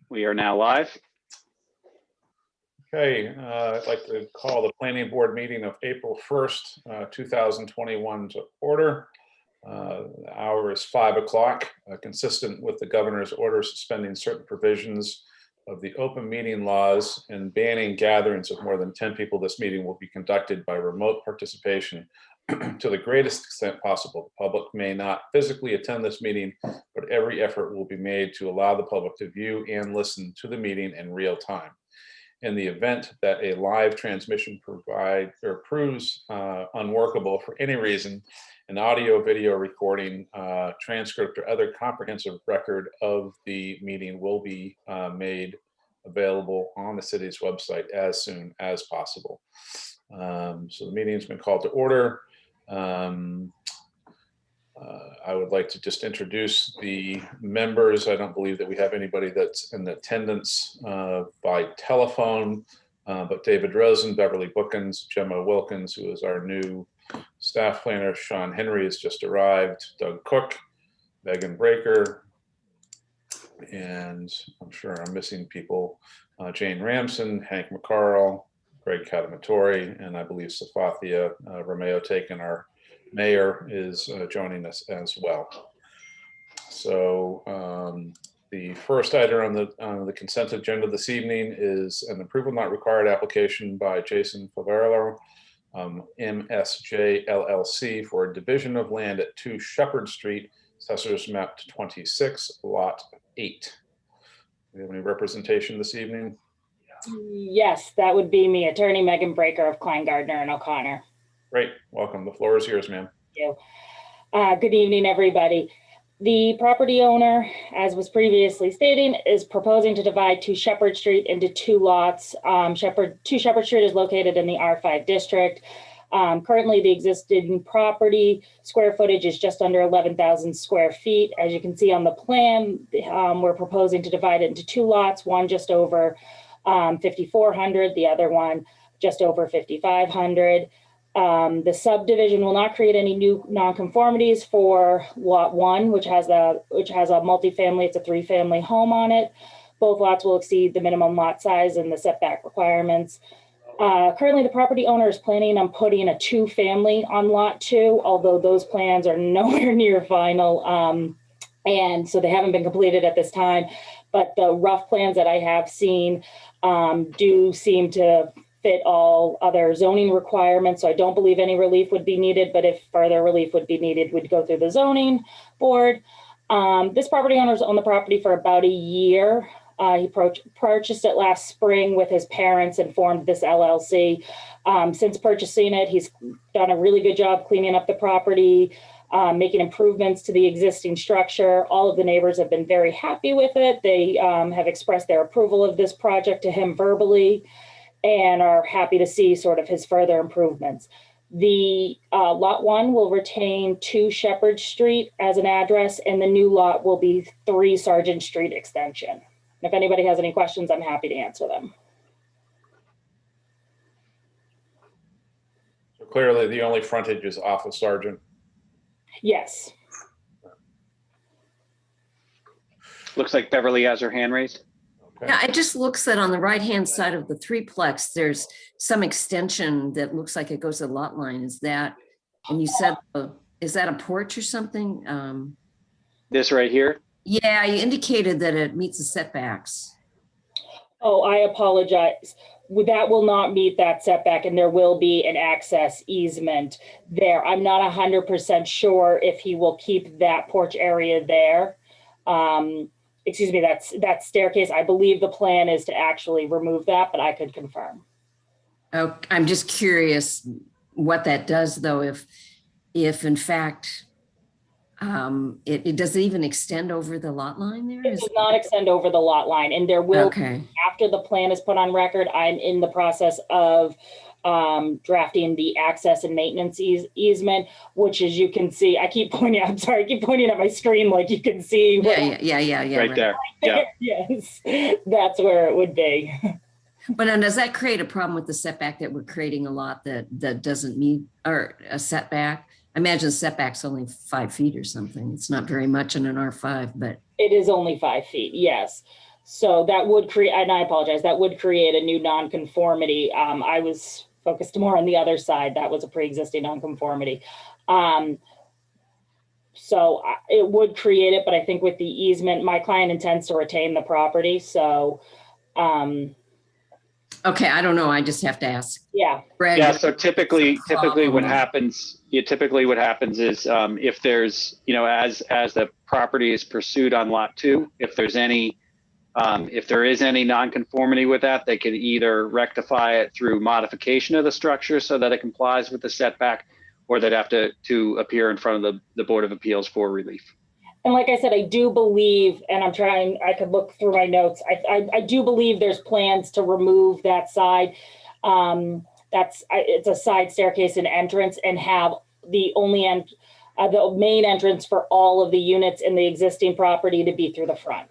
We are now live. Okay, I'd like to call the planning board meeting of April 1st, 2021 to order. The hour is 5 o'clock, consistent with the governor's order suspending certain provisions of the open meeting laws and banning gatherings of more than 10 people. This meeting will be conducted by remote participation to the greatest extent possible. The public may not physically attend this meeting, but every effort will be made to allow the public to view and listen to the meeting in real time. In the event that a live transmission proves unworkable for any reason, an audio, video recording, transcript, or other comprehensive record of the meeting will be made available on the city's website as soon as possible. So the meeting's been called to order. I would like to just introduce the members. I don't believe that we have anybody that's in attendance by telephone, but David Rosen, Beverly Bookins, Gemma Wilkins, who is our new staff planner, Sean Henry has just arrived, Doug Cook, Megan Breaker, and I'm sure I'm missing people, Jane Ramson, Hank McCarl, Greg Catamatori, and I believe Safathia Romeo Taken, our mayor, is joining us as well. So the first item on the consent agenda this evening is an approval not required application by Jason Favarello, MSJ LLC, for a division of land at 2 Shepherd Street, Assessor's Map 26, Lot 8. Do we have any representation this evening? Yes, that would be me, Attorney Megan Breaker of Klein Gardner and O'Connor. Great, welcome. The floor is yours, ma'am. Thank you. Good evening, everybody. The property owner, as was previously stating, is proposing to divide 2 Shepherd Street into 2 lots. 2 Shepherd Street is located in the R5 district. Currently, the existing property square footage is just under 11,000 square feet. As you can see on the plan, we're proposing to divide it into 2 lots, one just over 5,400, the other one just over 5,500. The subdivision will not create any new nonconformities for lot 1, which has a multifamily. It's a 3-family home on it. Both lots will exceed the minimum lot size and the setback requirements. Currently, the property owner is planning on putting a 2-family on lot 2, although those plans are nowhere near final. And so they haven't been completed at this time, but the rough plans that I have seen do seem to fit all other zoning requirements. So I don't believe any relief would be needed, but if further relief would be needed, we'd go through the zoning board. This property owner's owned the property for about a year. He purchased it last spring with his parents and formed this LLC. Since purchasing it, he's done a really good job cleaning up the property, making improvements to the existing structure. All of the neighbors have been very happy with it. They have expressed their approval of this project to him verbally and are happy to see sort of his further improvements. The lot 1 will retain 2 Shepherd Street as an address, and the new lot will be 3 Sargent Street extension. If anybody has any questions, I'm happy to answer them. So clearly the only frontage is off of Sargent. Yes. Looks like Beverly has her hand raised. Okay. Yeah, it just looks that on the right-hand side of the threeplex, there's some extension that looks like it goes to the lot line. Is that, and you said, is that a porch or something? This right here. Yeah, you indicated that it meets the setbacks. Oh, I apologize. That will not meet that setback, and there will be an access easement there. I'm not 100% sure if he will keep that porch area there. Excuse me, that staircase. I believe the plan is to actually remove that, but I could confirm. Oh, I'm just curious what that does, though, if in fact, it does it even extend over the lot line there? It does not extend over the lot line, and there will, okay. After the plan is put on record, I'm in the process of drafting the access and maintenance easement, which, as you can see, I keep pointing at my screen like you can see. Yeah. Right there. Yeah. Yes, that's where it would be. But then does that create a problem with the setback that we're creating a lot that doesn't meet, or a setback? I imagine setback's only 5 feet or something. It's not very much in an R5, but. It is only 5 feet, yes. So that would create, and I apologize, that would create a new nonconformity. I was focused more on the other side. That was a pre-existing nonconformity. So it would create it, but I think with the easement, my client intends to retain the property. So, Okay, I don't know. I just have to ask. yeah. Greg, Yeah, so typically what Um, happens, typically what happens is, if there's, as the property is pursued on lot 2, if there is any nonconformity with that, they could either rectify it through modification of the structure so that it complies with the setback, or they'd have to appear in front of the Board of Appeals for relief. And like I said, I do believe, and I could look through my notes. I do believe there's plans to remove that side. It's a side staircase and entrance, and have the the main entrance for all of the units in the existing property to be through the front.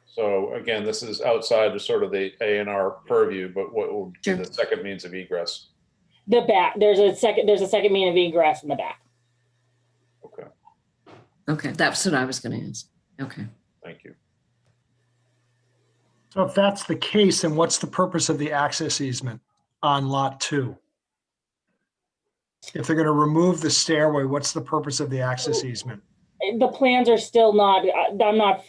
So again, this is outside of sort of the A&R purview, but what will be Sure. the second means of egress? The back, there's a second mean of egress in the back. Okay, Okay, that's what I was going to ask. Okay. thank you. So if that's the case, then what's the purpose of the access easement on lot 2? If they're going to remove the stairway, what's the purpose of the access easement? The plans are still not,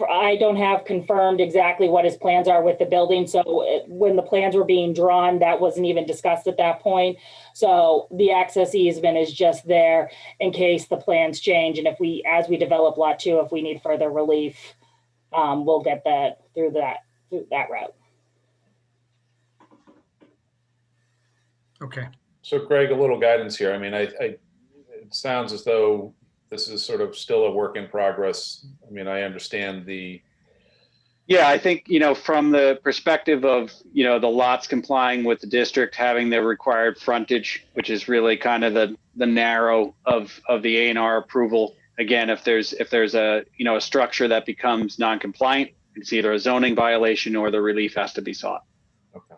I don't have confirmed exactly what his plans are with the building. So when the plans were being drawn, that wasn't even discussed at that point. So the access easement is just there in case the plans change. And as we develop lot 2, if we need further relief, we'll get that through that route. Okay. So Greg, a little guidance here. I mean, it sounds as though this is sort of still a work in progress. I mean, I understand Yeah, I think, from the perspective of, the lots complying with the district, having the required frontage, which is really kind of the narrow of the A&R approval. Again, if there's a, a structure that becomes non-compliant, it's either a zoning violation or the relief has to be sought. Okay.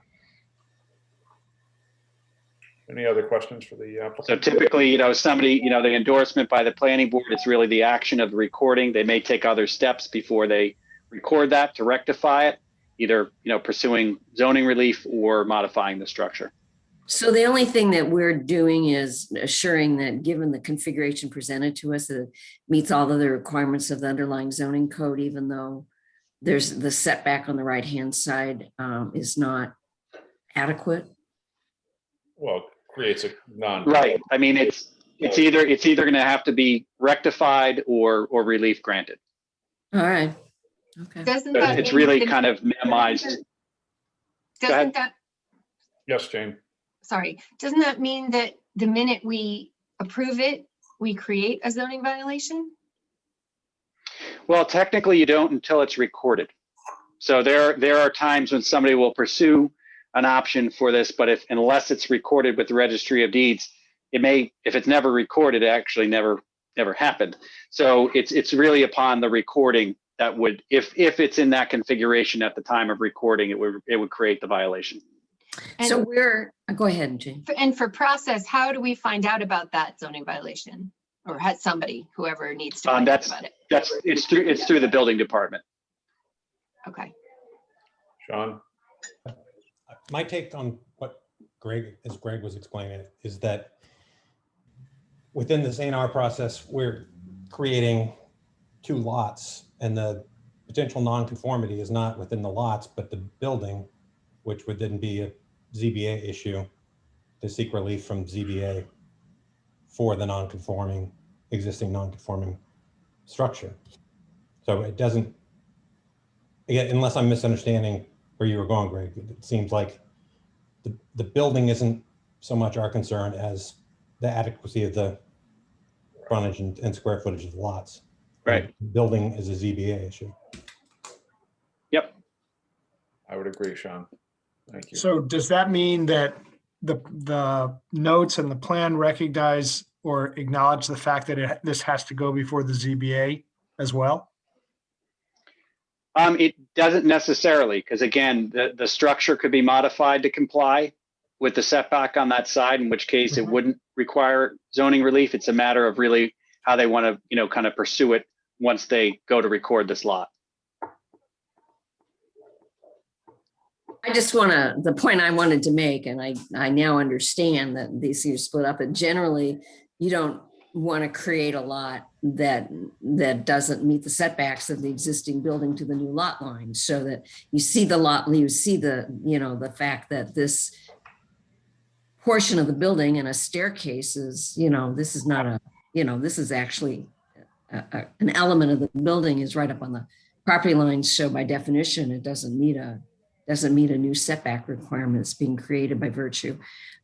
Any other questions for the So applicant? typically, the endorsement by the planning board is really the action of the recording. They may take other steps before they record that to rectify it, either, pursuing zoning relief or modifying the structure. So the only thing that we're doing is assuring that, given the configuration presented to us, that it meets all of the requirements of the underlying zoning code, even though there's the setback on the right-hand side is not adequate. Well, creates a non. Right. I mean, it's either going to have to be rectified or relief granted. All right. Okay. Doesn't So that it's mean really the- kind of minimized. Doesn't that, Yes, Jane. sorry, doesn't that mean that the minute we approve it, we create a zoning violation? Well, technically you don't until it's recorded. So there are times when somebody will pursue an option for this, but unless it's recorded with the Registry of Deeds, if it's never recorded, it actually never happened. So it's really upon the recording that would, if it's in that configuration at the time of recording, it would create the violation. So And, go ahead, Jane. and for process, how do we find out about that zoning violation? Or has somebody, whoever needs to find out about it? It's through the building department. Okay. Sean? My take on what Greg was explaining it, is that within this A&R process, we're creating 2 lots, and the potential nonconformity is not within the lots, but the building, which would then be a ZBA issue to seek relief from ZBA for the existing non-conforming structure. So it doesn't, again, unless I'm misunderstanding where you were going, Greg, it seems like the building isn't so much our concern as the adequacy of the frontage and square footage of the lots. Right. The building is a ZBA issue. Yep. I would agree, Sean. Thank you. So does that mean that the notes and the plan recognize or acknowledge the fact that this has to go before the ZBA as well? It doesn't necessarily, because again, the structure could be modified to comply with the setback on that side, in which case it wouldn't require zoning relief. It's a matter of really how they want to, kind of pursue it once they go to record this lot. I just want to, the point I wanted to make, and I now understand that these are split up, and generally you don't want to create a lot that doesn't meet the setbacks of the existing building to the new lot line, so that you see the lot, you see the, the fact that this portion of the building and a staircase is, this is not a, this is actually an element of the building is right up on the property line. So by definition, it doesn't meet a new setback requirement that's being created by virtue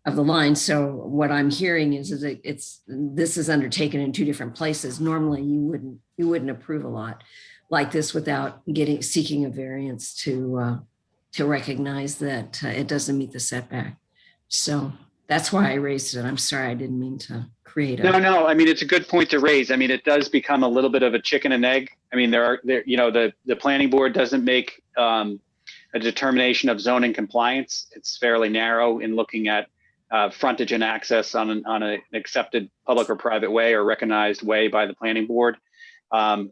of the line. So what I'm hearing is that this is undertaken in two different places. Normally you wouldn't approve a lot like this without seeking a variance to recognize that it doesn't meet the setback. So that's why I raised it. I'm sorry, I didn't mean to create No, I mean, it's a good point to raise. I mean, it does become a little bit of a chicken and egg. I mean, the planning board doesn't make a determination of zoning compliance. It's fairly narrow in looking at frontage and access on an accepted public or private way or recognized way by the planning board. And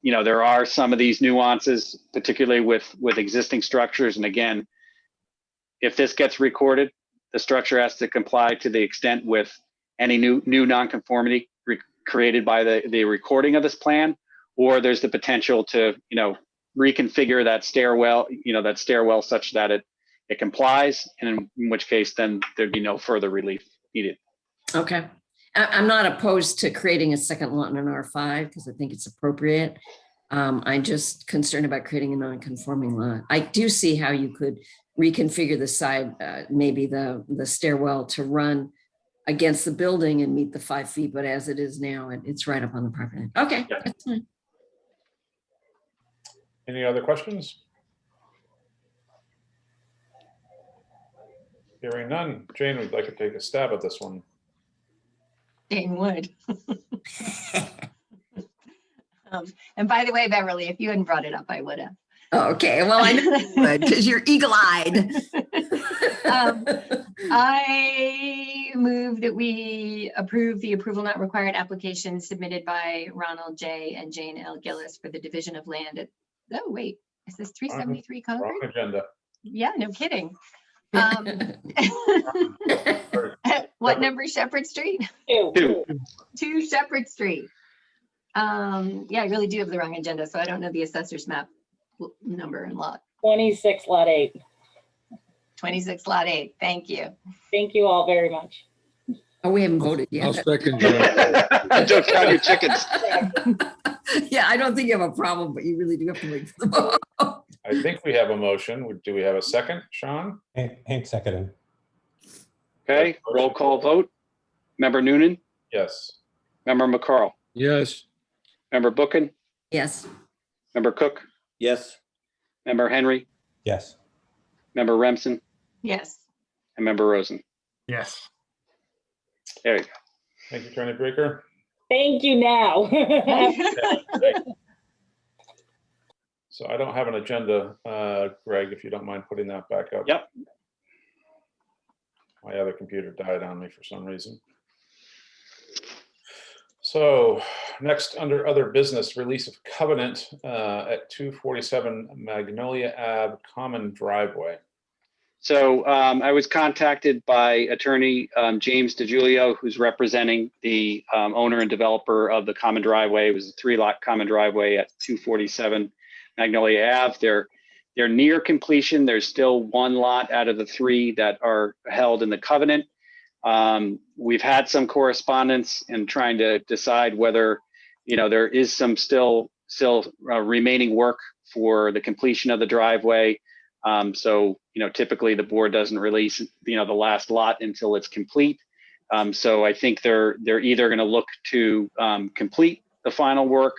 there are some of these nuances, particularly with existing structures. And again, if this gets recorded, the structure has to comply to the extent with any new nonconformity created by the recording of this plan, or there's the potential to, reconfigure that stairwell such that it complies, and in which case then there'd be no further relief needed. Okay. I'm not opposed to creating a second lot in an R5 because I think it's appropriate. I'm just concerned about creating a non-conforming lot. I do see how you could reconfigure the side, maybe the stairwell to run against the building and meet the 5 feet, but as it is now, it's right up on the property. Okay, Yeah. that's fine. Any other questions? Hearing none. Jane would like to take a stab at this one. Jane would. And by the way, Beverly, if you hadn't brought it up, I would have. Okay, well, I know because you're eagle-eyed. I move that we approve the approval not required application submitted by Ronald J. and Jane L. Gillis for the division of land at, oh, wait, is this 373 Wrong Concord? agenda. Yeah, no kidding. What number Shepherd Street? 2. 2 Shepherd Street. Yeah, I really do have the wrong agenda, so I don't know the assessor's map number and lot. 26 lot 8. 26 lot 8. Thank you. Thank you all very much. Oh, we haven't voted I'll yet. second Jane. Don't count your chickens. Yeah, I don't think you have a problem, but you really do have to wait for the vote. I think we have a motion. Do we have a second, Sean? Hank seconded. Okay, roll call vote. Member Noonan, Yes. Member McCarl, Yes, Member Bookin, Yes, Member Cook, Yes, Member Henry, Yes. Member Remsen, Yes. and Member Rosen. Yes. There you go. Thank you, Attorney Breaker. Thank you now. So I don't have an agenda, Greg, if you don't mind putting that back up. Yep. My other computer died on me for some reason. So next, under other business, release of covenant at 247 Magnolia Ave Common Driveway. So I was contacted by attorney James DiGiulio, who's representing the owner and developer of the common driveway. It was a 3-lot common driveway at 247 Magnolia Ave. They're near completion. There's still 1 lot out of the 3 that are held in the covenant. We've had some correspondence in trying to decide whether, there is some still remaining work for the completion of the driveway. So, typically the board doesn't release, the last lot until it's complete. So I think they're either going to look to complete the final work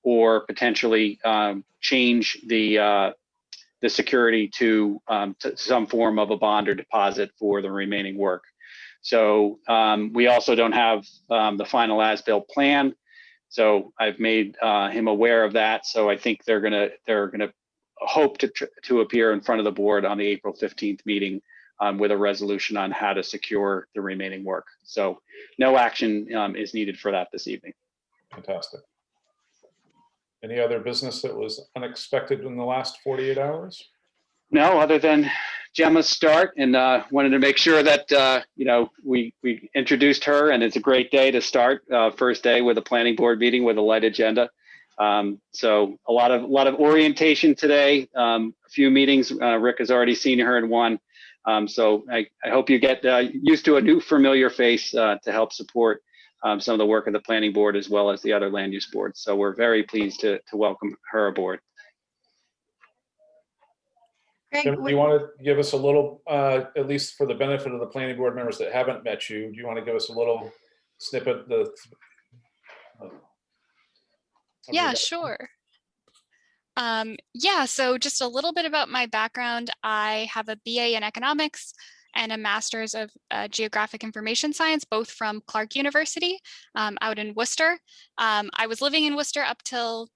or potentially change the security to some form of a bond or deposit for the remaining work. So we also don't have the final as-built plan. So I've made him aware of that. So I think they're gonna hope to appear in front of the board on the April 15th meeting with a resolution on how to secure the remaining work. So no action is needed for that this evening. Fantastic. Any other business that was unexpected in the last 48 hours? No, other than Gemma's start, and wanted to make sure that we introduced her, and it's a great day to start. First day with a planning board meeting with a light agenda. So a lot of orientation today. A few meetings. Rick has already seen her in one. So I hope you get used to a new familiar face to help support some of the work of the planning board as well as the other land use boards. So we're very pleased to welcome her aboard. Greg, Jim, do you want to give us a little, at least for the benefit of the planning board members that haven't met you, do you want to give us a little snippet? Yeah, sure. Yeah, so just a little bit about my background. I have a BA in economics and a master's of geographic information science, both from Clark University out in Worcester. I was living in Worcester up till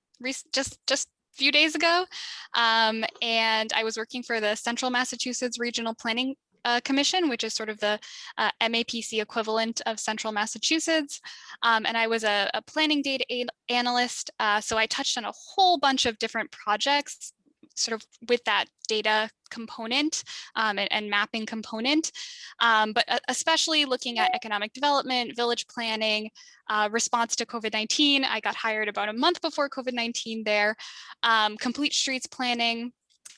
just a few days ago. And I was working for the Central Massachusetts Regional Planning Commission, which is sort of the MAPC equivalent of Central Massachusetts. And I was a planning data analyst. So I touched on a whole bunch of different projects sort of with that data component and mapping component, but especially looking at economic development, village planning, response to COVID-19. I got hired about a month before COVID-19 there, complete streets planning.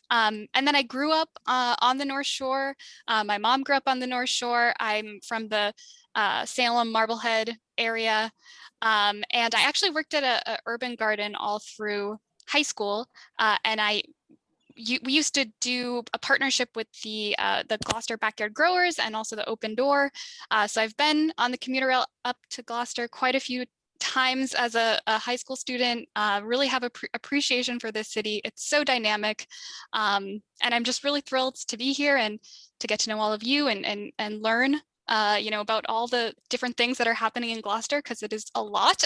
And then I grew up on the North Shore. My mom grew up on the North Shore. I'm from the Salem, Marblehead area. And I actually worked at a urban garden all through high school. And we used to do a partnership with the Gloucester Backyard Growers and also the Open Door. So I've been on the commuter rail up to Gloucester quite a few times as a high school student. Really have appreciation for this city. It's so dynamic. And I'm just really thrilled to be here and to get to know all of you and learn about all the different things that are happening in Gloucester, because it is a lot.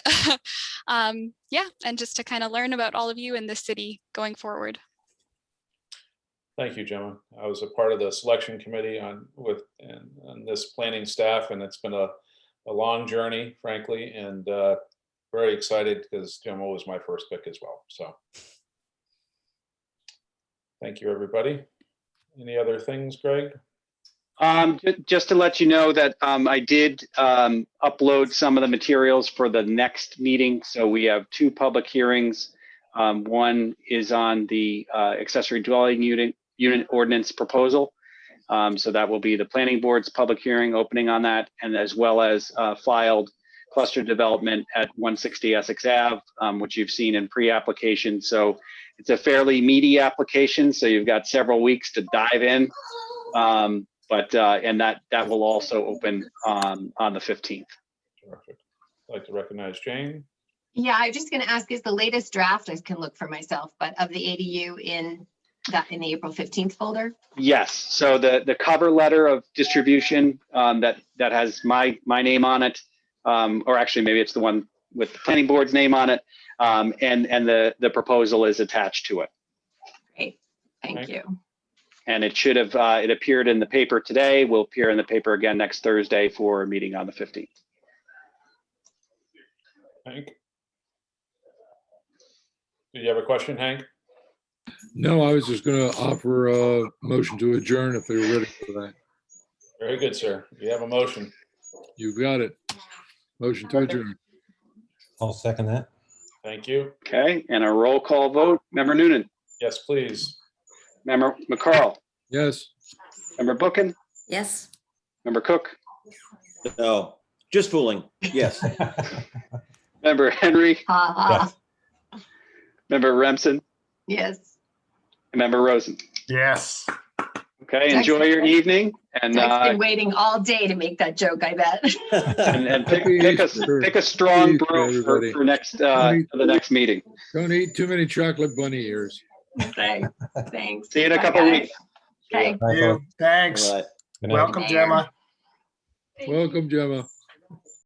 Yeah, and just to kind of learn about all of you in this city going forward. Thank you, Gemma. I was a part of the selection committee on this planning staff, and it's been a long journey, frankly, and very excited because Gemma was my first pick as well. So thank you, everybody. Any other things, Greg? Just to let you know that I did upload some of the materials for the next meeting. So we have two public hearings. One is on the accessory dwelling unit ordinance proposal. So that will be the planning board's public hearing opening on that, and as well as filed cluster development at 160 Essex Ave, which you've seen in pre-application. So it's a fairly meaty application. So you've got several weeks to dive in. And that will also open on the 15th. Terrific. I'd like to recognize Jane. yeah, I'm just gonna ask, is the latest draft, I can look for myself, but of the ADU in the April 15th folder? Yes. So the cover letter of distribution that has my name on it, or actually maybe it's the one with the planning board's name on it, and the proposal is attached to it. Great, thank you. And it should have it appeared in the paper today. Will appear in the paper again next Thursday for a meeting on the 15th. Hank? Do you have a question, Hank? No, I was just going to offer a motion to adjourn if they were ready for that. Very good, sir. You have a motion. You've got it. Motion to adjourn. I'll second that. Thank you. Okay, and a roll call vote. Member Noonan, Yes, please. Member McCarl, Yes. Member Bookin, Yes. Member Cook, No, just fooling. Yes. Member Henry, Ha ha, Member Remsen, yes. and Member Rosen. Yes. Okay, enjoy your evening, and Doug's been waiting all day to make that joke, I bet. and pick a strong brew Everybody. for next for the next meeting. Don't eat too many chocolate bunny ears. Thanks, thanks. See you in a Bye, couple guys. weeks. Okay. Bye, You. folks. Thanks. All right. Good night. Welcome, Mayor. Gemma. Welcome, Gemma.